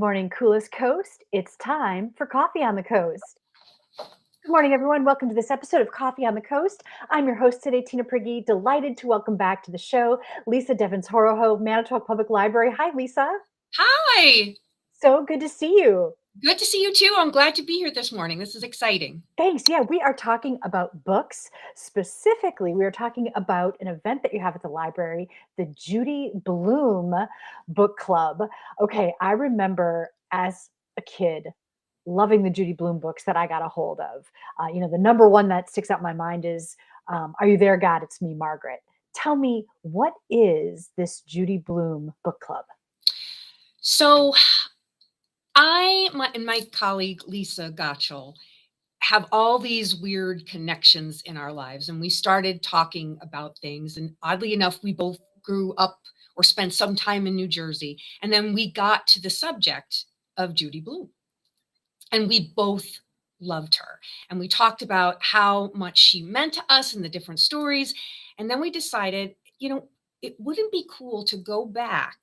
morning, coolest coast. It's time for Coffee on the Coast. Good morning, everyone. Welcome to this episode of Coffee on the Coast. I'm your host today, Tina Prigge. Delighted to welcome back to the show Lisa Devins-Horohoe, Manitowoc Public Library. Hi, Lisa. Hi. So good to see you. Good to see you too. I'm glad to be here this morning. This is exciting. Thanks. Yeah, we are talking about books. Specifically, we are talking about an event that you have at the library, the Judy Blume Book Club. Okay, I remember as a kid loving the Judy Blume books that I got a hold of. The number one that sticks out in my mind is Are You There, God? It's Me, Margaret. Tell me, what is this Judy Blume Book Club? So and my colleague Lisa Gottschall have all these weird connections in our lives. And we started talking about things. And oddly enough, we both grew up or spent some time in New Jersey. And then we got to the subject of Judy Blume. And we both loved her. And we talked about how much she meant to us and the different stories. And then we decided, it wouldn't be cool to go back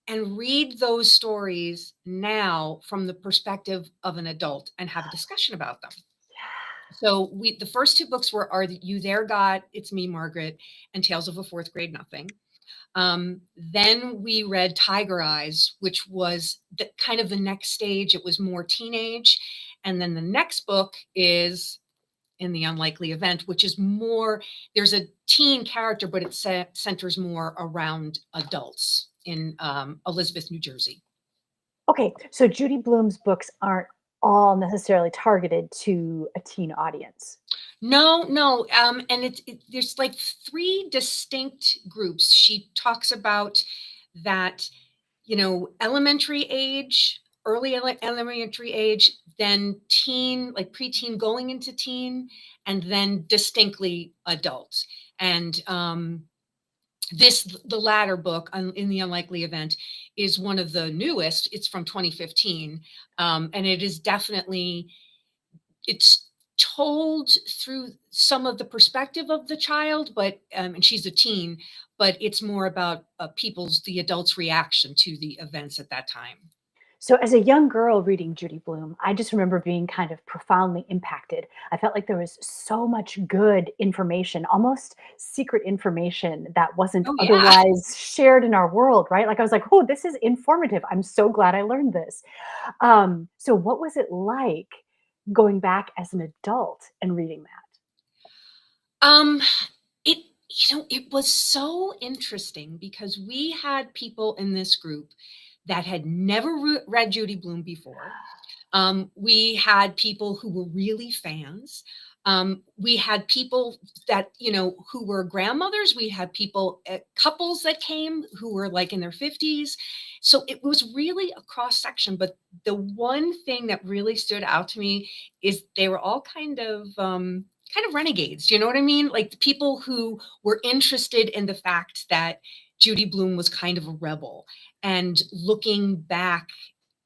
and read those stories now from the perspective of an adult and have a discussion about them. So the first two books were Are You There, God? It's Me, Margaret, and Tales of a Fourth Grade Nothing. Then we read Tiger Eyes, which was kind of the next stage. It was more teenage. And then the next book is In the Unlikely Event, which is more, there's a teen character, but it centers more around adults in Elizabeth, New Jersey. Okay, so Judy Blume's books aren't all necessarily targeted to a teen audience. No. And there's like three distinct groups. She talks about that, elementary age, early elementary age, then teen, like preteen going into teen, and then distinctly adults. And the latter book, In the Unlikely Event, is one of the newest. It's from 2015. And it is definitely, it's told through some of the perspective of the child, but and she's a teen, but it's more about the adults' reaction to the events at that time. So as a young girl reading Judy Blume, I just remember being kind of profoundly impacted. I felt like there was so much good information, almost secret information that wasn't Oh yeah. otherwise shared in our world, right? Like I was like, oh, this is informative. I'm so glad I learned this. So what was it like going back as an adult and reading that? Um, it it was so interesting because we had people in this group that had never read Judy Blume before. We had people who were really fans. We had people that, who were grandmothers. We had couples that came who were like in their 50s. So it was really a cross section. But the one thing that really stood out to me is they were all kind of renegades. You know what I mean? Like the people who were interested in the fact that Judy Blume was kind of a rebel, and looking back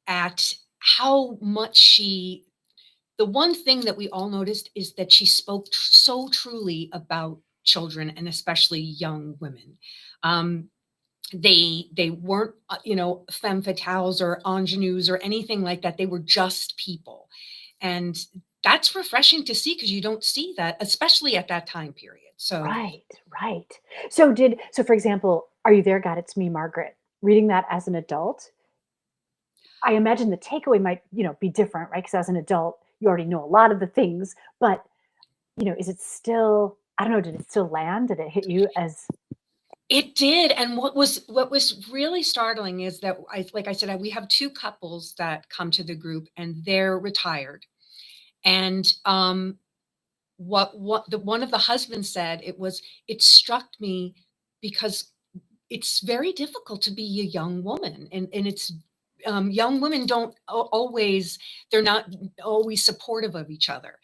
at how much the one thing that we all noticed is that she spoke so truly about children, and especially young women. They weren't, femme fatales or ingenues or anything like that. They were just people. And that's refreshing to see because you don't see that, especially at that time period. So Right, right. So for example, Are You There, God? It's Me, Margaret. Reading that as an adult, I imagine the takeaway might, be different, right? Because as an adult, you already know a lot of the things, but, is it still, I don't know, did it still land? Did it hit you as it did. And what was really startling is that like I said, we have two couples that come to the group and they're retired. And what the one of the husbands said, it struck me because it's very difficult to be a young woman, and it's young women don't always, they're not always supportive of each other.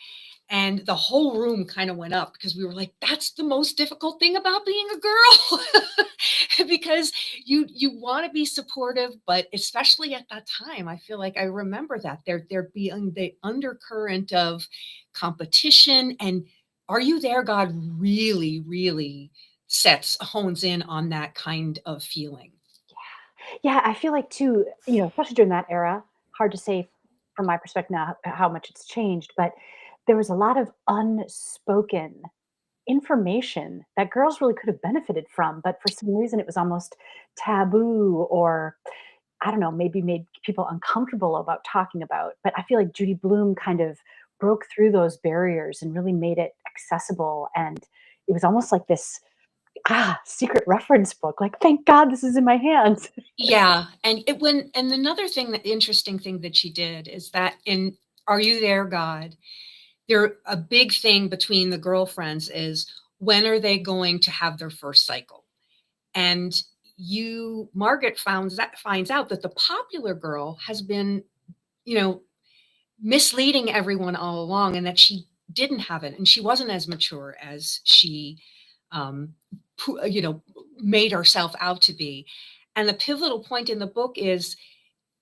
And the whole room kind of went up because we were like, that's the most difficult thing about being a girl. Because you want to be supportive, but especially at that time, I feel like I remember that there being the undercurrent of competition. And Are You There, God really, really hones in on that kind of feeling. Yeah, I feel like too, especially during that era, hard to say from my perspective now how much it's changed, but there was a lot of unspoken information that girls really could have benefited from, but for some reason it was almost taboo or I don't know, maybe made people uncomfortable about talking about. But I feel like Judy Blume kind of broke through those barriers and really made it accessible. And it was almost like this secret reference book. Like, thank God this is in my hands. Yeah, and it when and another thing that interesting thing that she did is that in Are You There, God? There a big thing between the girlfriends is when are they going to have their first cycle? And Margaret finds out that the popular girl has been, you know, misleading everyone all along and that she didn't have it and she wasn't as mature as she um you know made herself out to be. And the pivotal point in the book is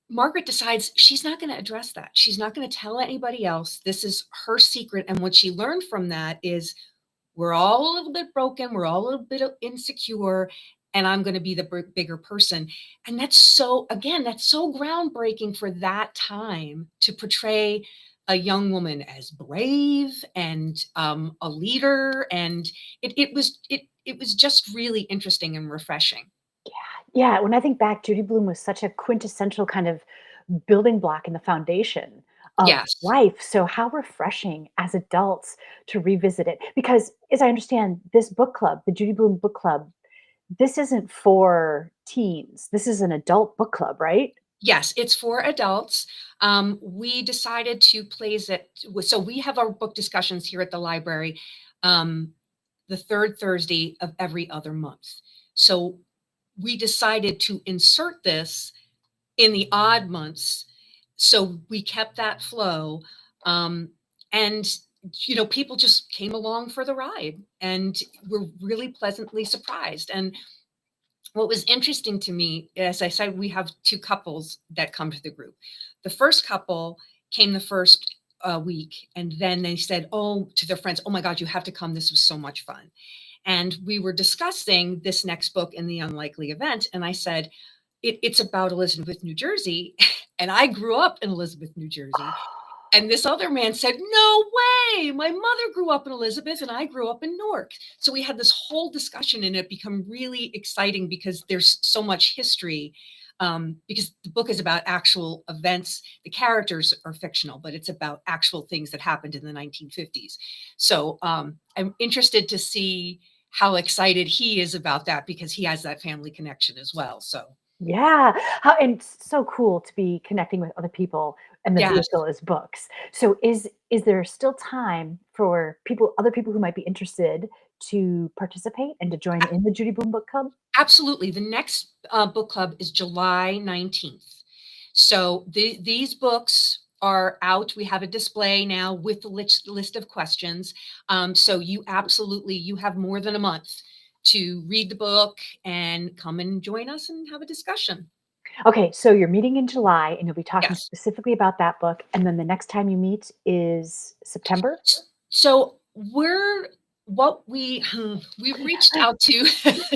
Margaret decides she's not going to address that. She's not going to tell anybody else. This is her secret. And what she learned from that is we're all a little bit broken. We're all a little bit insecure. And I'm going to be the bigger person. And that's so, again, that's so groundbreaking for that time to portray a young woman as brave and a leader. And it was just really interesting and refreshing. Yeah, when I think back, Judy Blume was such a quintessential kind of building block in the foundation of Yes. life. So how refreshing as adults to revisit it. Because as I understand, this book club, the Judy Blume Book Club, this isn't for teens. This is an adult book club, right? Yes, it's for adults. We decided to place it so we have our book discussions here at the library, um, the 3rd Thursday of every other month. So we decided to insert this in the odd months, so we kept that flow, and, people just came along for the ride, and were really pleasantly surprised. And what was interesting to me, as I said, we have 2 couples that come to the group. The first couple came the first, week, and then they said, "Oh," to their friends, "Oh my god, you have to come, this was so much fun." And we were discussing this next book in the unlikely event, and I said, it's about Elizabeth, New Jersey, and I grew up in Elizabeth, New Jersey." And this other man said, "No way! My mother grew up in Elizabeth and I grew up in Newark." So we had this whole discussion and it become really exciting because there's so much history. Because the book is about actual events. The characters are fictional, but it's about actual things that happened in the 1950s. So I'm interested to see how excited he is about that because he has that family connection as well. So, Yeah, how and so cool to be connecting with other people, and the yes. vehicle is books. So is there still time for other people who might be interested to participate and to join in the Judy Blume Book Club? Absolutely. The next book club is July 19th. So these books are out. We have a display now with the list of questions. So you have more than a month to read the book and come and join us and have a discussion. Okay, so you're meeting in July, and you'll be talking Yes. specifically about that book, and then the next time you meet is September? So we've reached out to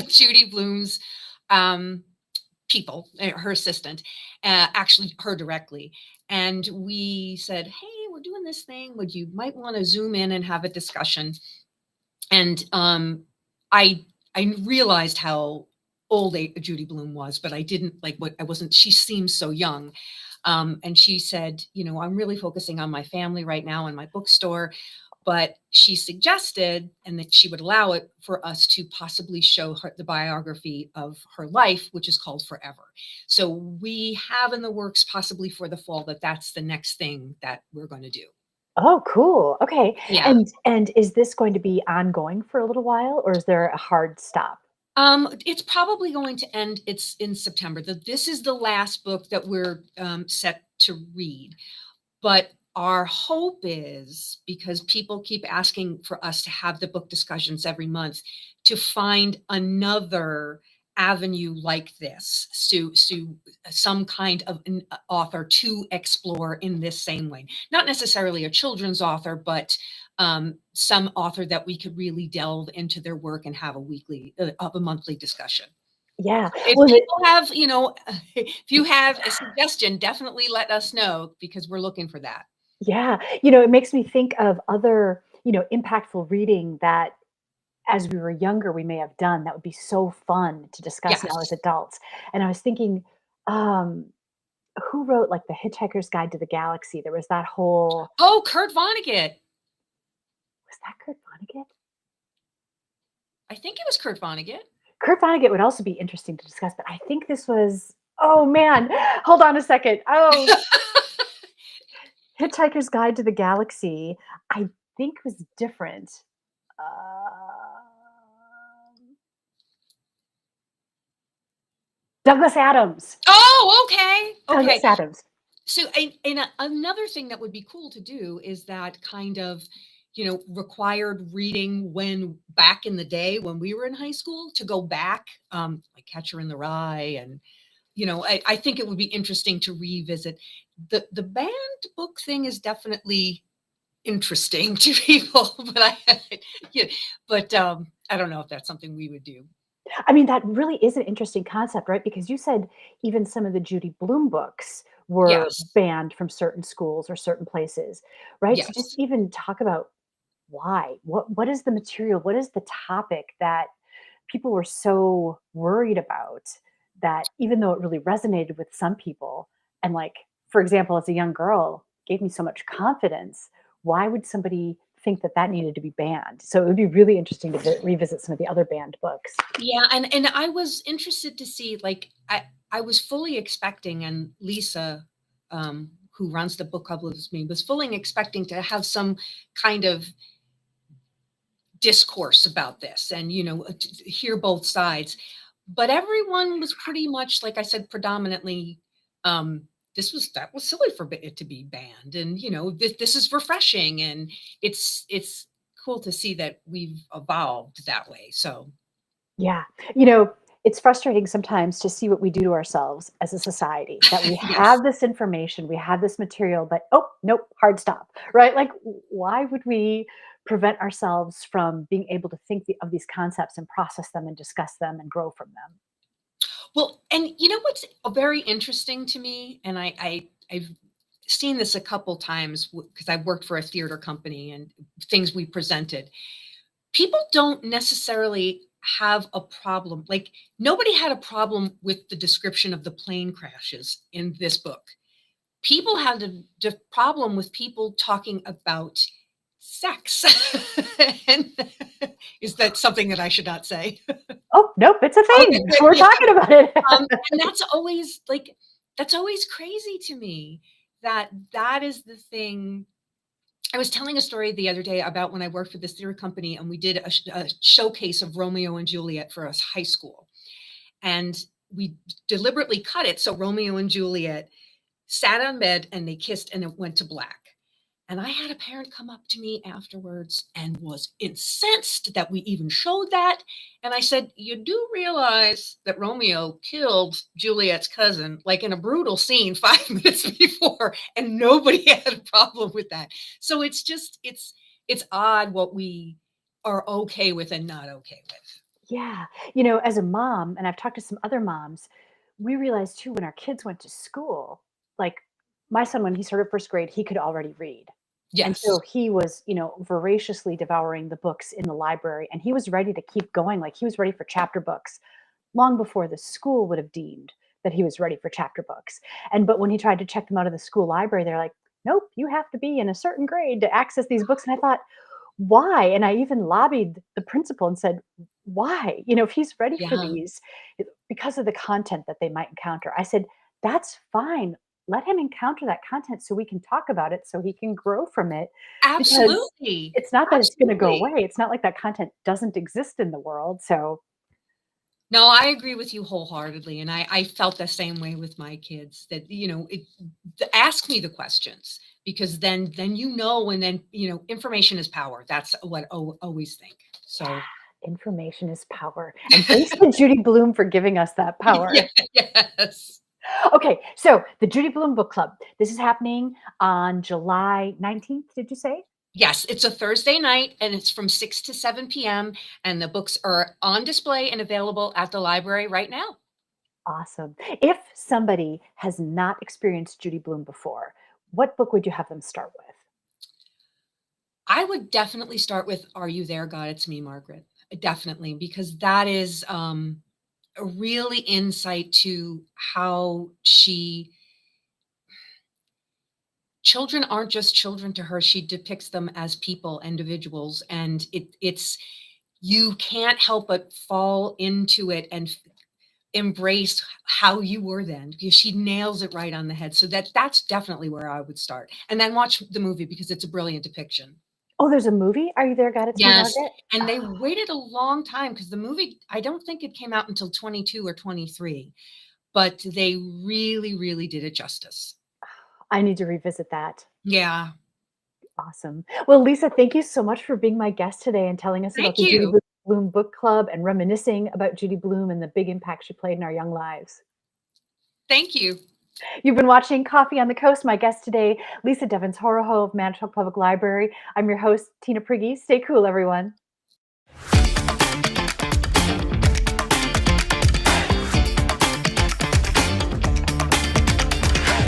Judy Blume's um, people, her assistant, actually her directly. And we said, "Hey, we're doing this thing. Would you might want to zoom in and have a discussion?" And I I realized how old Judy Blume was, but I didn't like what I wasn't. She seems so young. And she said, "I'm really focusing on my family right now and my bookstore." But she suggested, and that she would allow it for us to possibly show her the biography of her life, which is called Forever. So we have in the works, possibly for the fall, that's the next thing that we're going to do. Oh, cool. Okay. Yeah. And is this going to be ongoing for a little while, or is there a hard stop? It's probably going to end. It's in September. This is the last book that we're set to read. But our hope is, because people keep asking for us to have the book discussions every month, to find another avenue like this, some kind of an author to explore in this same way. Not necessarily a children's author, but some author that we could really delve into their work and have a monthly discussion. Yeah. If Well, people have, if you have a suggestion, definitely let us know because we're looking for that. yeah, it makes me think of other, impactful reading that as we were younger, we may have done that would be so fun to discuss now as Yes. adults. And I was thinking, um, who wrote like The Hitchhiker's Guide to the Galaxy? There was that whole, Oh, Kurt Vonnegut. was that Kurt Vonnegut? I think it was Kurt Vonnegut. Kurt Vonnegut would also be interesting to discuss, but I think this was, oh man, hold on a second. Oh, Hitchhiker's Guide to the Galaxy, I think was different. Douglas Adams. Oh, okay. Douglas Okay. Adams. So, another thing that would be cool to do is that kind of, required reading when back in the day when we were in high school to go back, like Catcher in the Rye, and I think it would be interesting to revisit. The banned book thing is definitely interesting to people, but yeah, but I don't know if that's something we would do. I mean, that really is an interesting concept, right? Because you said even some of the Judy Blume books were Yes, banned from certain schools or certain places, right? So just yes, even talk about why. What is the material? What is the topic that people were so worried about that even though it really resonated with some people and like, for example, as a young girl, gave me so much confidence, why would somebody think that that needed to be banned? So it would be really interesting to revisit some of the other banned books. yeah, and I was interested to see, like, I was fully expecting, and Lisa, who runs the book club with me, was fully expecting to have some kind of discourse about this, and to hear both sides. But everyone was pretty much, like I said, predominantly, that was silly for it to be banned, and this is refreshing, and it's cool to see that we've evolved that way. So Yeah. It's frustrating sometimes to see what we do to ourselves as a society, that we yes. have this information, we have this material, but oh, nope, hard stop, right? Like, why would we prevent ourselves from being able to think of these concepts and process them and discuss them and grow from them? Well, and what's very interesting to me, and I've seen this a couple times because I worked for a theater company and things we presented. People don't necessarily have a problem. Like, nobody had a problem with the description of the plane crashes in this book. People had a problem with people talking about sex. And is that something that I should not say? Oh, nope, it's a Okay, thing. good. We're Yeah. talking about it. And that's always crazy to me that that is the thing. I was telling a story the other day about when I worked for this theater company and we did a showcase of Romeo and Juliet for us high school. And we deliberately cut it so Romeo and Juliet sat on bed and they kissed and it went to black. And I had a parent come up to me afterwards and was incensed that we even showed that. And I said, "You do realize that Romeo killed Juliet's cousin, like in a brutal scene 5 minutes before, and nobody had a problem with that." So it's odd what we are okay with and not okay with. Yeah. As a mom, and I've talked to some other moms, we realized too when our kids went to school, like my son, when he started first grade, he could already read. And Yes. so he was, voraciously devouring the books in the library and he was ready to keep going. Like he was ready for chapter books long before the school would have deemed that he was ready for chapter books. But when he tried to check them out of the school library, they're like, nope, you have to be in a certain grade to access these books. And I thought, why? And I even lobbied the principal and said, why? If he's ready for Yeah. these, because of the content that they might encounter. I said, that's fine. Let him encounter that content so we can talk about it, so he can grow from it. Because Absolutely. it's not that it's going to go Absolutely. away. It's not like that content doesn't exist in the world. So, No, I agree with you wholeheartedly, and I felt the same way with my kids that, ask me the questions because then and then, information is power. That's what I always think. So, yeah, information is power. And thanks to Judy Blume for giving us that yeah, power. yes. Okay, so the Judy Blume Book Club. This is happening on July 19th, did you say? Yes, it's a Thursday night, and it's from 6 to 7 p.m., and the books are on display and available at the library right now. Awesome. If somebody has not experienced Judy Blume before, what book would you have them start with? I would definitely start with "Are You There, God? It's Me, Margaret." Definitely, because that is, a really insight to how she children aren't just children to her, she depicts them as people, individuals, and it's you can't help but fall into it and embrace how you were then, because she nails it right on the head. So that's definitely where I would start, and then watch the movie because it's a brilliant depiction. Oh, there's a movie? Are You There, God? It's Me, Yes, Margaret? and they Oh, waited a long time because the movie, I don't think it came out until 22 or 23, but they really, really did it justice. I need to revisit that. Yeah. Awesome. Well, Lisa, thank you so much for being my guest today and telling us about Thank the Judy you. Blume Book Club and reminiscing about Judy Blume and the big impact she played in our young lives. Thank you. You've been watching Coffee on the Coast. My guest today, Lisa Devins-Horohoe of Manitowoc Public Library. I'm your host, Tina Prigge. Stay cool, everyone.